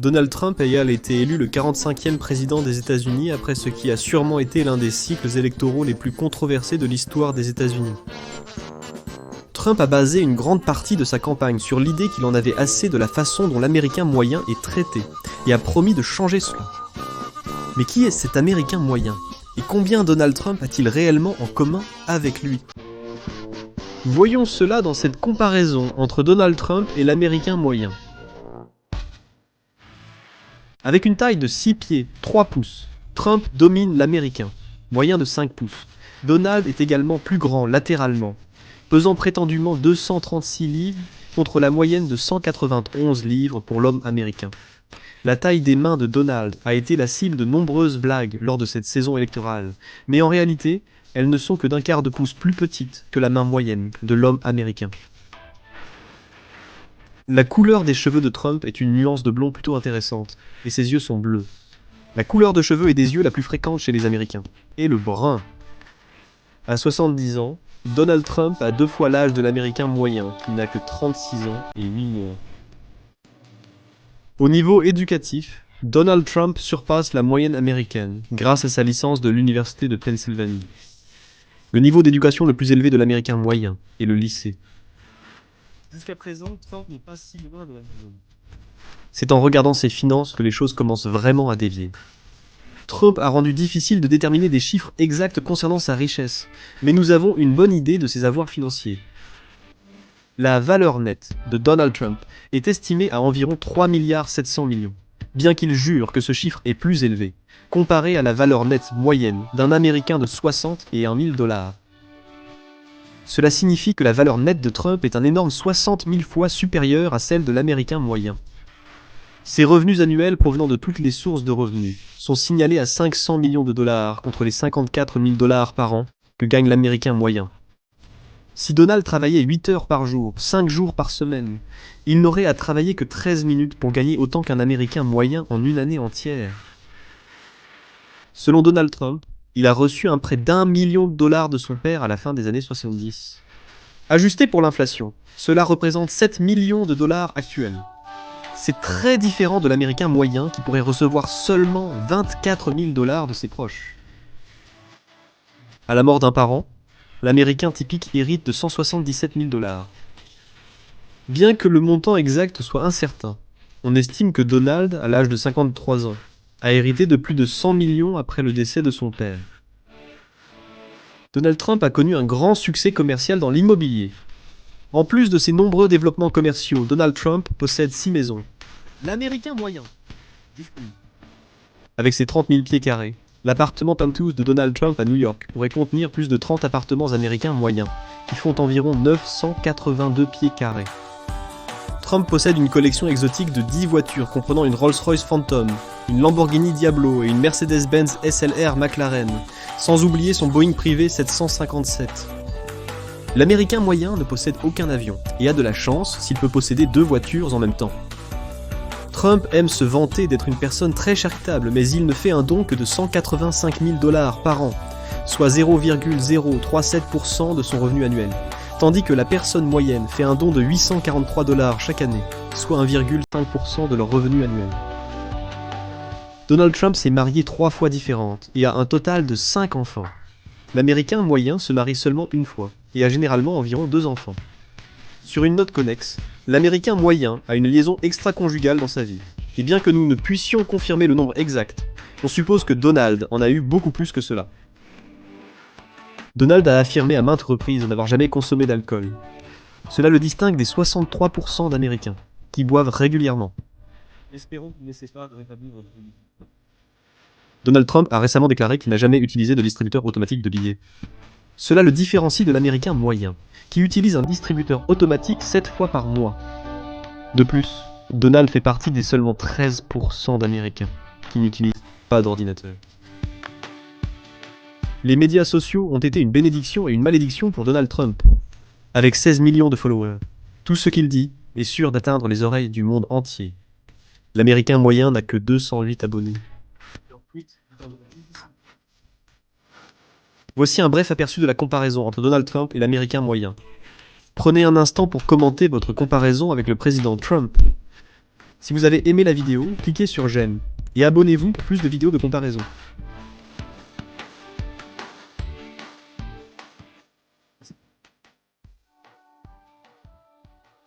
Donald Trump ayant été élu le 45e président des États-Unis après ce qui a sûrement été l'un des cycles électoraux les plus controversés de l'histoire des États-Unis. Trump a basé une grande partie de sa campagne sur l'idée qu'il en avait assez de la façon dont l'Américain moyen est traité, et a promis de changer cela. Mais qui est cet Américain moyen? Et combien Donald Trump a-t-il réellement en commun avec lui? Voyons cela dans cette comparaison entre Donald Trump et l'Américain moyen. Avec une taille de 6 pieds, 3 pouces, Trump domine l'Américain, moyen de 5 pouces. Donald est également plus grand latéralement, pesant prétendument 236 livres contre la moyenne de 191 livres pour l'homme américain. La taille des mains de Donald a été la cible de nombreuses blagues lors de cette saison électorale, mais en réalité, elles ne sont que d'un quart de pouce plus petites que la main moyenne de l'homme américain. La couleur des cheveux de Trump est une nuance de blond plutôt intéressante, et ses yeux sont bleus. La couleur de cheveux et des yeux la plus fréquente chez les Américains, et le brun. À 70 ans, Donald Trump a 2 fois l'âge de l'Américain moyen, qui n'a que 36 ans et 8 mois. Au niveau éducatif, Donald Trump surpasse la moyenne américaine, grâce à sa licence de l'Université de Pennsylvanie. Le niveau d'éducation le plus élevé de l'Américain moyen est le lycée. Jusqu'à présent, Trump n'est pas si loin de la zone. C'est en regardant ses finances que les choses commencent vraiment à dévier. Trump a rendu difficile de déterminer des chiffres exacts concernant sa richesse, mais nous avons une bonne idée de ses avoirs financiers. La valeur nette de Donald Trump est estimée à environ 3,7 milliards, bien qu'il jure que ce chiffre est plus élevé, comparé à la valeur nette moyenne d'un Américain de 60 et 1 000 $. Cela signifie que la valeur nette de Trump est un énorme 60 000 fois supérieure à celle de l'Américain moyen. Ses revenus annuels provenant de toutes les sources de revenus sont signalés à 500 millions de dollars contre les 54 000 $ par an que gagne l'Américain moyen. Si Donald travaillait 8 heures par jour, 5 jours par semaine, il n'aurait à travailler que 13 minutes pour gagner autant qu'un Américain moyen en une année entière. Selon Donald Trump, il a reçu un prêt d'1 million de dollars de son père à la fin des années 70. Ajusté pour l'inflation, cela représente 7 millions de dollars actuels. C'est très différent de l'Américain moyen qui pourrait recevoir seulement 24 000 $ de ses proches. À la mort d'un parent, l'Américain typique hérite de 177 000 $. Bien que le montant exact soit incertain, on estime que Donald, à l'âge de 53 ans, a hérité de plus de 100 millions après le décès de son père. Donald Trump a connu un grand succès commercial dans l'immobilier. En plus de ses nombreux développements commerciaux, Donald Trump possède 6 maisons. L'Américain moyen. Avec ses 30 000 pieds carrés, l'appartement penthouse de Donald Trump à New York pourrait contenir plus de 30 appartements américains moyens, qui font environ 982 pieds carrés. Trump possède une collection exotique de 10 voitures comprenant une Rolls-Royce Phantom, une Lamborghini Diablo et une Mercedes-Benz SLR McLaren, sans oublier son Boeing privé 757. L'Américain moyen ne possède aucun avion, et a de la chance s'il peut posséder 2 voitures en même temps. Trump aime se vanter d'être une personne très charitable, mais il ne fait un don que de 185 000 $ par an, soit 0,037% de son revenu annuel, tandis que la personne moyenne fait un don de 843 $ chaque année, soit 1,5% de leur revenu annuel. Donald Trump s'est marié 3 fois différentes et a un total de 5 enfants. L'Américain moyen se marie seulement une fois et a généralement environ 2 enfants. Sur une note connexe, l'Américain moyen a une liaison extra-conjugale dans sa vie. Et bien que nous ne puissions confirmer le nombre exact, on suppose que Donald en a eu beaucoup plus que cela. Donald a affirmé à maintes reprises n'avoir jamais consommé d'alcool. Cela le distingue des 63% d'Américains, qui boivent régulièrement. Espérons qu'il n'essaie pas de rétablir votre vie. Donald Trump a récemment déclaré qu'il n'a jamais utilisé de distributeur automatique de billets. Cela le différencie de l'Américain moyen, qui utilise un distributeur automatique 7 fois par mois. De plus, Donald fait partie des seulement 13% d'Américains qui n'utilisent pas d'ordinateur. Les médias sociaux ont été une bénédiction et une malédiction pour Donald Trump. Avec 16 millions de followers, tout ce qu'il dit est sûr d'atteindre les oreilles du monde entier. L'Américain moyen n'a que 208 abonnés. Voici un bref aperçu de la comparaison entre Donald Trump et l'Américain moyen. Prenez un instant pour commenter votre comparaison avec le président Trump. Si vous avez aimé la vidéo, cliquez sur j'aime et abonnez-vous pour plus de vidéos de comparaison.